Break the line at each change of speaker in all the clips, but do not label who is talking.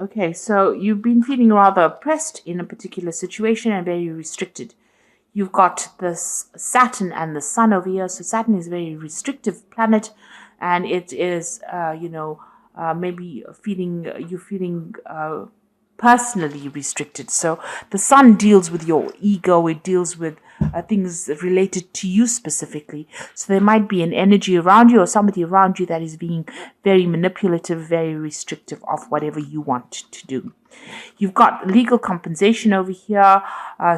Okay, so you've been feeling rather oppressed in a particular situation and very restricted. You've got this Saturn and the Sun over here. So Saturn is a very restrictive planet, and it is, maybe you're feeling personally restricted. So the Sun deals with your ego. It deals with things related to you specifically. So there might be an energy around you or somebody around you that is being very manipulative, very restrictive of whatever you want to do. You've got legal compensation over here.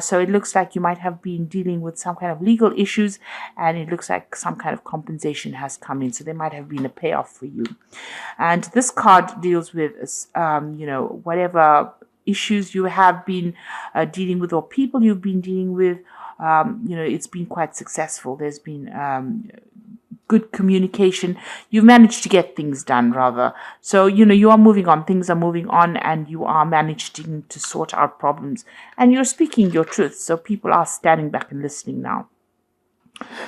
So it looks like you might have been dealing with some kind of legal issues, and it looks like some kind of compensation has come in. So there might have been a payoff for you. And this card deals with, whatever issues you have been dealing with or people you've been dealing with. It's been quite successful. There's been good communication. You've managed to get things done, rather. So, you are moving on. Things are moving on, and you are managing to sort out problems. And you're speaking your truth. So people are standing back and listening now.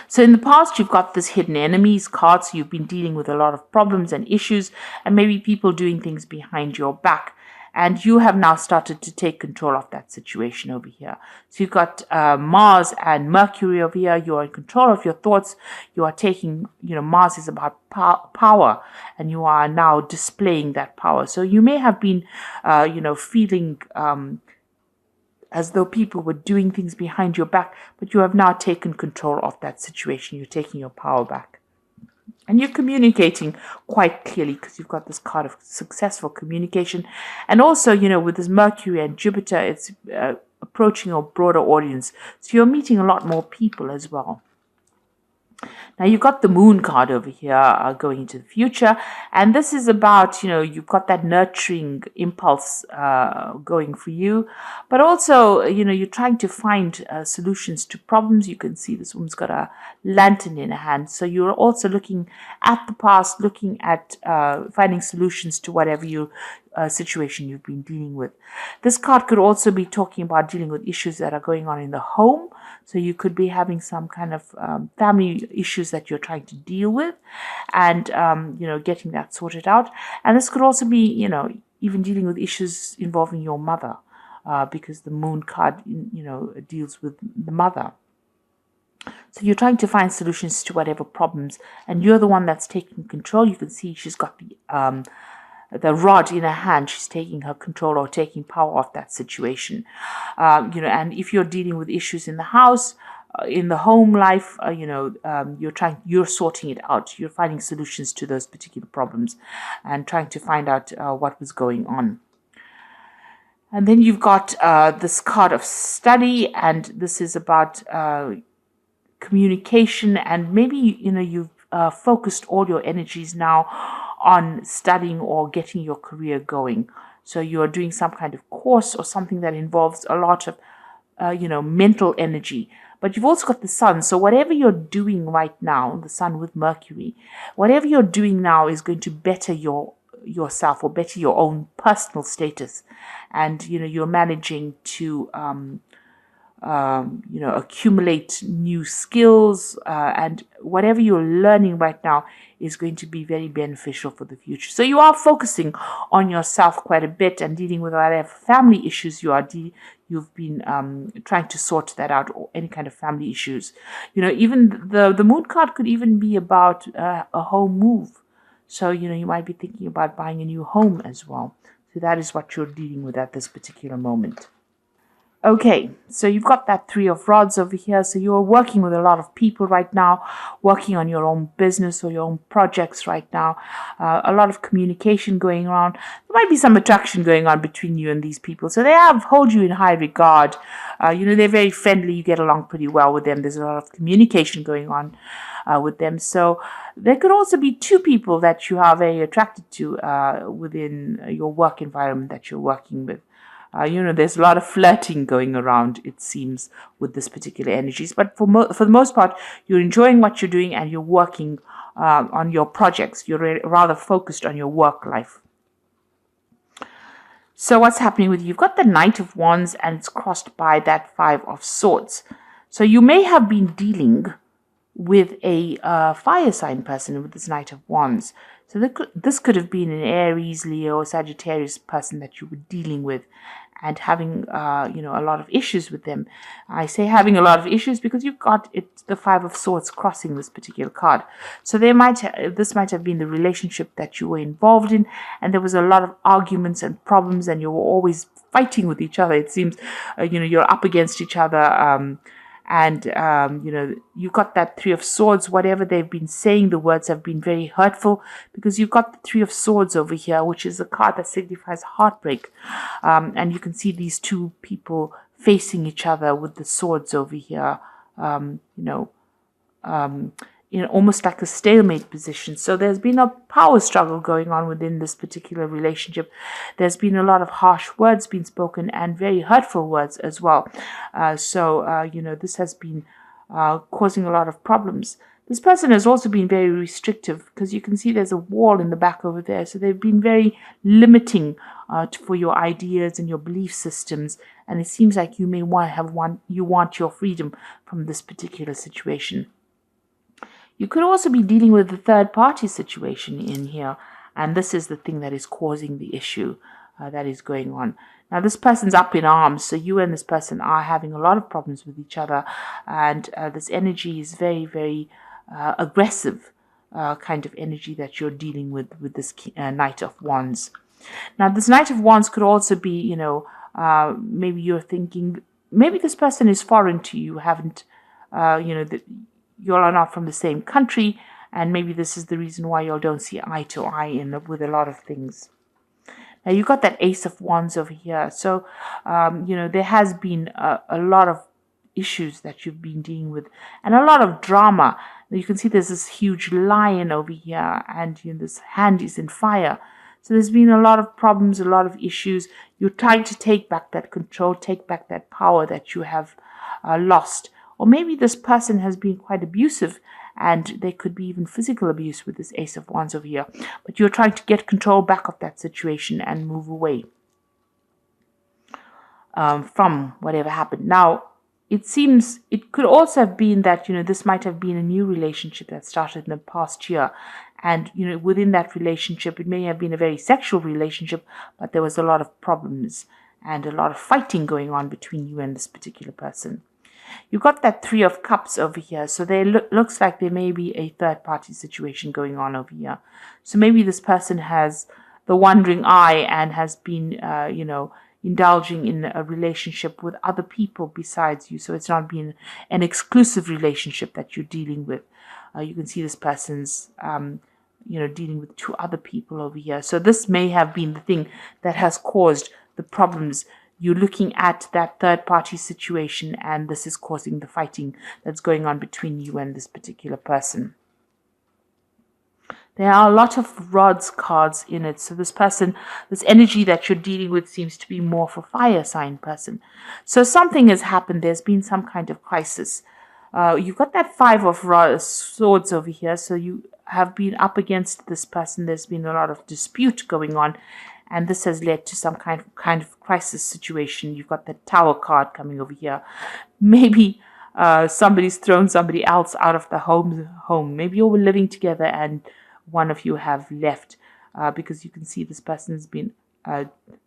So in the past, you've got this hidden enemies card. So you've been dealing with a lot of problems and issues, and maybe people doing things behind your back. And you have now started to take control of that situation over here. So you've got Mars and Mercury over here. You are in control of your thoughts. You are taking, Mars is about power, and you are now displaying that power. So you may have been, feeling as though people were doing things behind your back, but you have now taken control of that situation. You're taking your power back. And you're communicating quite clearly because you've got this card of successful communication. And also, with this Mercury and Jupiter, it's approaching a broader audience. So you're meeting a lot more people as well. Now, you've got the Moon card over here going into the future. And this is about, you've got that nurturing impulse going for you. But also, you're trying to find solutions to problems. You can see this woman's got a lantern in her hand. So you're also looking at the past, looking at finding solutions to whatever situation you've been dealing with. This card could also be talking about dealing with issues that are going on in the home. So you could be having some kind of family issues that you're trying to deal with, and getting that sorted out. And this could also be, even dealing with issues involving your mother, because the Moon card, deals with the mother. So you're trying to find solutions to whatever problems, and you're the one that's taking control. You can see she's got the rod in her hand. She's taking her control or taking power of that situation. And if you're dealing with issues in the house, in the home life, you're sorting it out. You're finding solutions to those particular problems and trying to find out what was going on. And then you've got this card of study, and this is about communication, and maybe, you've focused all your energies now on studying or getting your career going. So you're doing some kind of course or something that involves a lot of, mental energy. But you've also got the Sun. So whatever you're doing right now, the Sun with Mercury, whatever you're doing now is going to better yourself or better your own personal status. And, you're managing to accumulate new skills, and whatever you're learning right now is going to be very beneficial for the future. So you are focusing on yourself quite a bit and dealing with whatever family issues you've been trying to sort that out, or any kind of family issues. Even the Moon card could even be about a home move. So, you might be thinking about buying a new home as well. So that is what you're dealing with at this particular moment. Okay, so you've got that Three of Rods over here. So you're working with a lot of people right now, working on your own business or your own projects right now. A lot of communication going on. There might be some attraction going on between you and these people. So they hold you in high regard. They're very friendly. You get along pretty well with them. There's a lot of communication going on with them. So there could also be two people that you are very attracted to within your work environment that you're working with. There's a lot of flirting going around, it seems, with this particular energies. But for the most part, you're enjoying what you're doing, and you're working on your projects. You're rather focused on your work life. So what's happening with you? You've got the Knight of Wands, and it's crossed by that Five of Swords. So you may have been dealing with a fire sign person with this Knight of Wands. So this could have been an Aries, Leo, Sagittarius person that you were dealing with and having, a lot of issues with them. I say having a lot of issues because you've got the Five of Swords crossing this particular card. So this might have been the relationship that you were involved in, and there was a lot of arguments and problems, and you were always fighting with each other. It seems, you're up against each other. You've got that Three of Swords. Whatever they've been saying, the words have been very hurtful, because you've got the Three of Swords over here, which is a card that signifies heartbreak. And you can see these two people facing each other with the swords over here, almost like a stalemate position. So there's been a power struggle going on within this particular relationship. There's been a lot of harsh words being spoken and very hurtful words as well. This has been causing a lot of problems. This person has also been very restrictive, because you can see there's a wall in the back over there. So they've been very limiting for your ideas and your belief systems. And it seems like you may want your freedom from this particular situation. You could also be dealing with the third party situation in here. And this is the thing that is causing the issue that is going on. Now, this person's up in arms. So you and this person are having a lot of problems with each other. And this energy is very, very aggressive kind of energy that you're dealing with this Knight of Wands. Now, this Knight of Wands could also be, maybe you're thinking, maybe this person is foreign to you, you are not from the same country, and maybe this is the reason why you don't see eye to eye with a lot of things. Now, you've got that Ace of Wands over here. So, there has been a lot of issues that you've been dealing with, and a lot of drama. You can see there's this huge lion over here, and this hand is in fire. So there's been a lot of problems, a lot of issues. You're trying to take back that control, take back that power that you have lost. Or maybe this person has been quite abusive, and there could be even physical abuse with this Ace of Wands over here. But you're trying to get control back of that situation and move away from whatever happened. Now, it seems it could also have been that, this might have been a new relationship that started in the past year. And, within that relationship, it may have been a very sexual relationship, but there was a lot of problems and a lot of fighting going on between you and this particular person. You've got that Three of Cups over here. So there looks like there may be a third-party situation going on over here. So maybe this person has the wandering eye and has been, indulging in a relationship with other people besides you. So it's not been an exclusive relationship that you're dealing with. You can see this person's, dealing with two other people over here. So this may have been the thing that has caused the problems. You're looking at that third-party situation, and this is causing the fighting that's going on between you and this particular person. There are a lot of rods cards in it. So this person, this energy that you're dealing with seems to be more for fire sign person. So something has happened. There's been some kind of crisis. You've got that Five of Swords over here. So you have been up against this person. There's been a lot of dispute going on. And this has led to some kind of crisis situation. You've got the Tower card coming over here. Maybe somebody's thrown somebody else out of the home. Maybe you were living together and one of you have left because you can see this person's been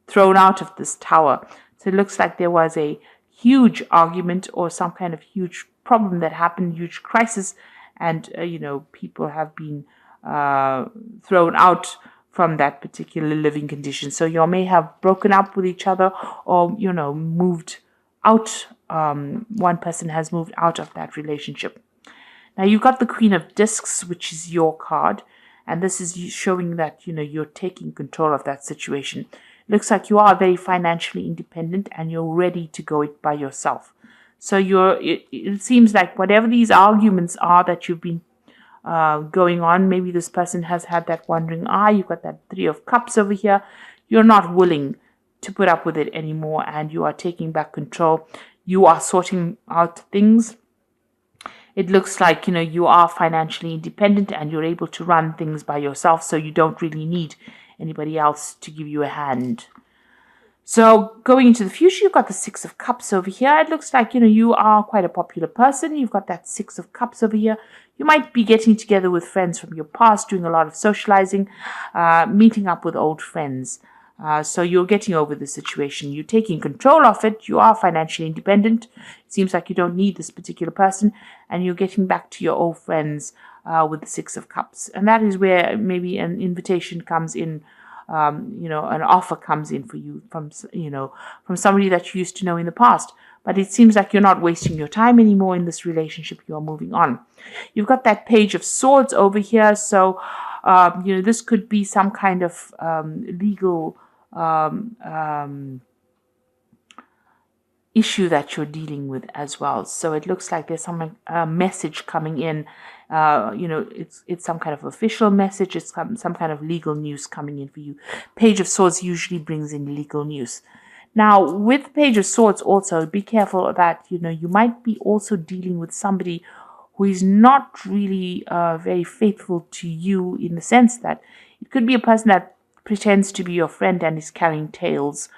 thrown out of this tower. So it looks like there was a huge argument or some kind of huge problem that happened, huge crisis, and people have been thrown out from that particular living condition. So you may have broken up with each other or, moved out. One person has moved out of that relationship. Now you've got the Queen of Discs, which is your card. And this is showing that, you're taking control of that situation. It looks like you are very financially independent and you're ready to go it by yourself. So it seems like whatever these arguments are that you've been going on, maybe this person has had that wandering eye. You've got that Three of Cups over here. You're not willing to put up with it anymore, and you are taking back control. You are sorting out things. It looks like, you are financially independent and you're able to run things by yourself, so you don't really need anybody else to give you a hand. So going into the future, you've got the Six of Cups over here. It looks like, you are quite a popular person. You've got that Six of Cups over here. You might be getting together with friends from your past, doing a lot of socializing, meeting up with old friends. So you're getting over the situation. You're taking control of it. You are financially independent. It seems like you don't need this particular person. And you're getting back to your old friends with the Six of Cups. And that is where maybe an invitation comes in. An offer comes in for you from somebody that you used to know in the past. But it seems like you're not wasting your time anymore in this relationship. You are moving on. You've got that Page of Swords over here. So, this could be some kind of legal issue that you're dealing with as well. So it looks like there's some message coming in. It's some kind of official message. It's some kind of legal news coming in for you. Page of Swords usually brings in legal news. Now, with Page of Swords also, be careful that, you might be also dealing with somebody who is not really very faithful to you, in the sense that it could be a person that pretends to be your friend and is carrying tales.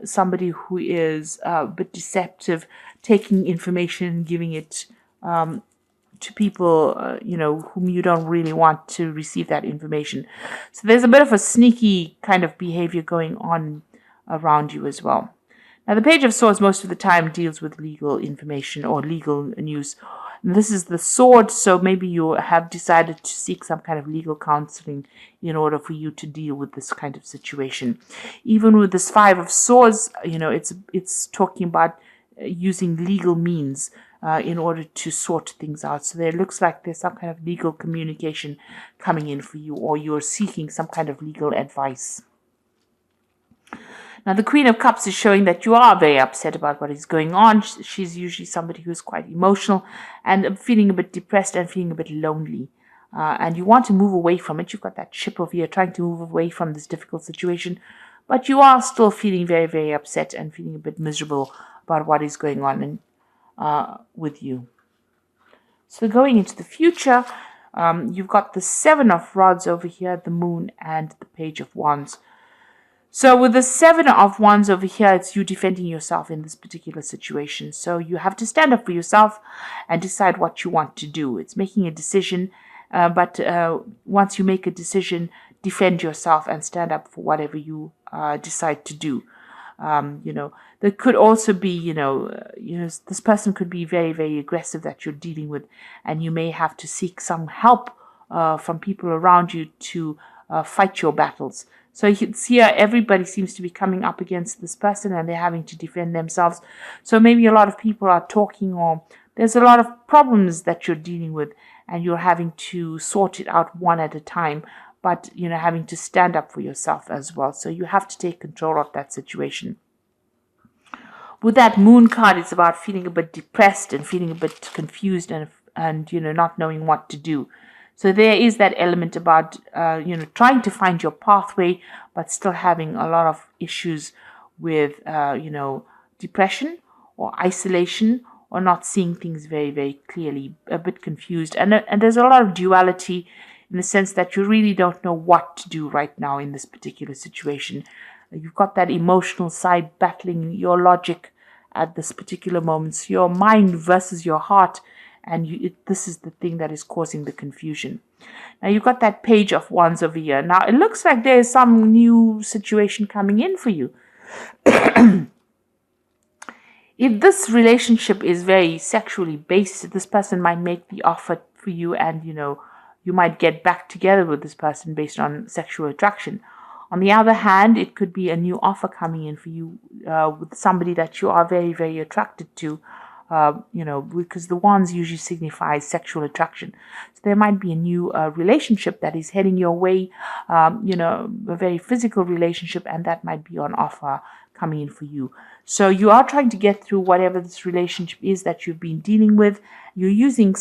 Somebody who is a bit deceptive, taking information and giving it to people, whom you don't really want to receive that information. So there's a bit of a sneaky kind of behavior going on around you as well. Now, the Page of Swords most of the time deals with legal information or legal news. And this is the sword, so maybe you have decided to seek some kind of legal counseling in order for you to deal with this kind of situation. Even with this Five of Swords, it's talking about using legal means in order to sort things out. So there looks like there's some kind of legal communication coming in for you, or you're seeking some kind of legal advice. Now, the Queen of Cups is showing that you are very upset about what is going on. She's usually somebody who's quite emotional and feeling a bit depressed and feeling a bit lonely. And you want to move away from it. You've got that ship over here trying to move away from this difficult situation. But you are still feeling very, very upset and feeling a bit miserable about what is going on with you. So going into the future, you've got the Seven of Rods over here, the Moon, and the Page of Wands. So with the Seven of Wands over here, it's you defending yourself in this particular situation. So you have to stand up for yourself and decide what you want to do. It's making a decision, but once you make a decision, defend yourself and stand up for whatever you decide to do. There could also be, this person could be very, very aggressive that you're dealing with, and you may have to seek some help from people around you to fight your battles. So here, everybody seems to be coming up against this person and they're having to defend themselves. So maybe a lot of people are talking, or there's a lot of problems that you're dealing with and you're having to sort it out one at a time, but, having to stand up for yourself as well. So you have to take control of that situation. With that Moon card, it's about feeling a bit depressed and feeling a bit confused and not knowing what to do. So there is that element about, trying to find your pathway, but still having a lot of issues with, depression or isolation, or not seeing things very, very clearly, a bit confused. And there's a lot of duality in the sense that you really don't know what to do right now in this particular situation. You've got that emotional side battling your logic at this particular moment. So your mind versus your heart. And this is the thing that is causing the confusion. Now, you've got that Page of Wands over here. Now, it looks like there's some new situation coming in for you. If this relationship is very sexually based, this person might make the offer for you, and, you might get back together with this person based on sexual attraction. On the other hand, it could be a new offer coming in for you with somebody that you are very, very attracted to. Because the wands usually signify sexual attraction. So there might be a new relationship that is heading your way, a very physical relationship, and that might be on offer coming in for you. So you are trying to get through whatever this relationship is that you've been dealing with. You're using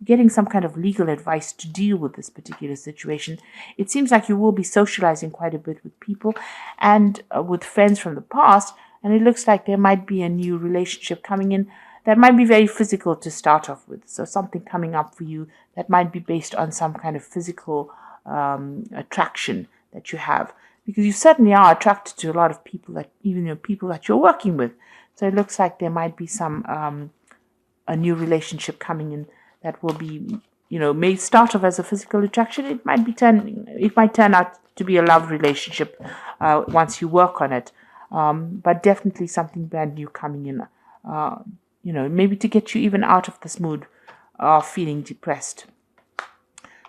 getting some kind of legal advice to deal with this particular situation. It seems like you will be socializing quite a bit with people and with friends from the past. And it looks like there might be a new relationship coming in that might be very physical to start off with. So something coming up for you that might be based on some kind of physical attraction that you have. because you certainly are attracted to a lot of people, that even people that you're working with. So it looks like there might be some a new relationship coming in that will be, may start off as a physical attraction. It might turn out to be a love relationship once you work on it. But definitely something brand new coming in. Maybe to get you even out of this mood of feeling depressed.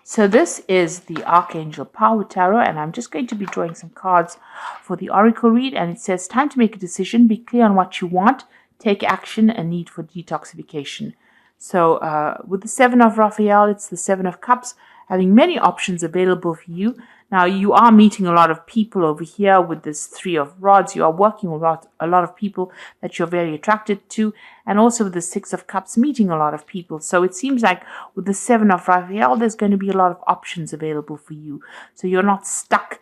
So this is the Archangel Power Tarot, and I'm just going to be drawing some cards for the Oracle read. And it says, time to make a decision, be clear on what you want, take action, and need for detoxification. So with the Seven of Raphael, it's the Seven of Cups, having many options available for you. Now, you are meeting a lot of people over here with this Three of Rods. You are working with a lot of people that you're very attracted to. And also with the Six of Cups, meeting a lot of people. So it seems like with the Seven of Raphael, there's going to be a lot of options available for you. So you're not stuck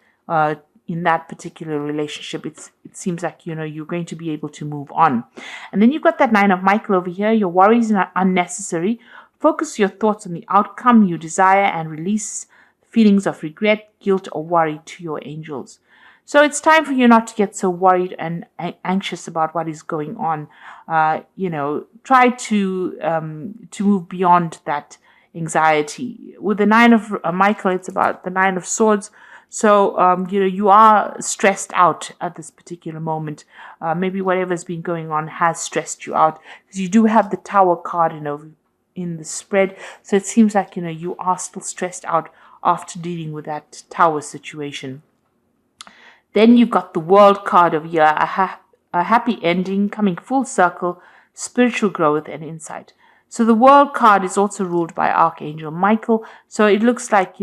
in that particular relationship. It seems like, you're going to be able to move on. And then you've got that Nine of Michael over here. Your worries are unnecessary. Focus your thoughts on the outcome you desire and release feelings of regret, guilt, or worry to your angels. So it's time for you not to get so worried and anxious about what is going on. Try to move beyond that anxiety. With the Nine of Michael, it's about the Nine of Swords. So, you are stressed out at this particular moment. Maybe whatever's been going on has stressed you out, because you do have the Tower card in the spread. So it seems like, you are still stressed out after dealing with that Tower situation. Then you've got the World card of here, a happy ending, coming full circle, spiritual growth and insight. So the World card is also ruled by Archangel Michael. So it looks like,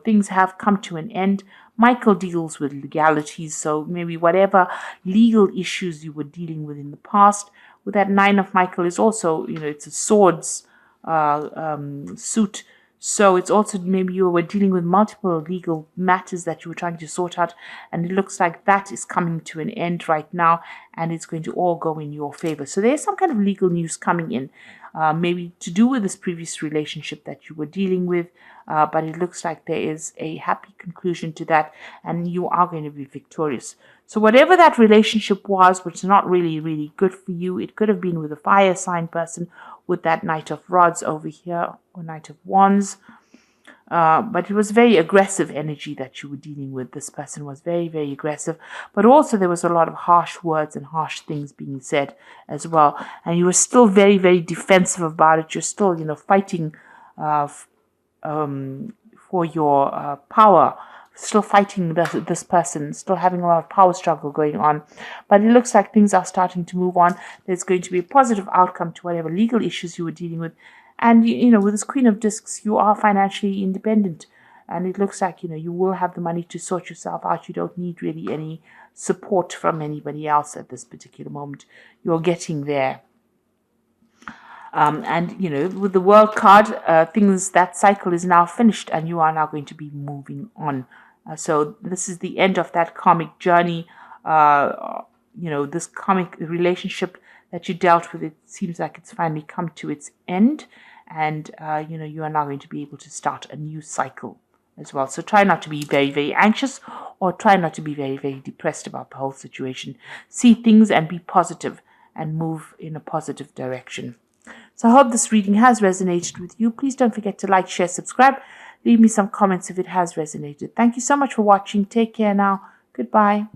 things have come to an end. Michael deals with legalities. So maybe whatever legal issues you were dealing with in the past. With that Nine of Michael is also, it's a swords suit. So it's also maybe you were dealing with multiple legal matters that you were trying to sort out. And it looks like that is coming to an end right now. And it's going to all go in your favor. So there's some kind of legal news coming in. Maybe to do with this previous relationship that you were dealing with. But it looks like there is a happy conclusion to that. And you are going to be victorious. So whatever that relationship was, which is not really, really good for you. It could have been with a fire sign person with that Knight of Rods over here, or Knight of Wands. But it was very aggressive energy that you were dealing with. This person was very, very aggressive. But also there was a lot of harsh words and harsh things being said as well. And you were still very, very defensive about it. You're still, fighting for your power. Still fighting this person, still having a lot of power struggle going on. But it looks like things are starting to move on. There's going to be a positive outcome to whatever legal issues you were dealing with. And, with this Queen of Discs, you are financially independent. And it looks like, you will have the money to sort yourself out. You don't need really any support from anybody else at this particular moment. You're getting there. And, with the World card, that cycle is now finished and you are now going to be moving on. So this is the end of that karmic journey. This karmic relationship that you dealt with, it seems like it's finally come to its end. And, you are now going to be able to start a new cycle as well. So try not to be very, very anxious, or try not to be very, very depressed about the whole situation. See things and be positive and move in a positive direction. So I hope this reading has resonated with you. Please don't forget to like, share, subscribe. Leave me some comments if it has resonated. Thank you so much for watching. Take care now. Goodbye.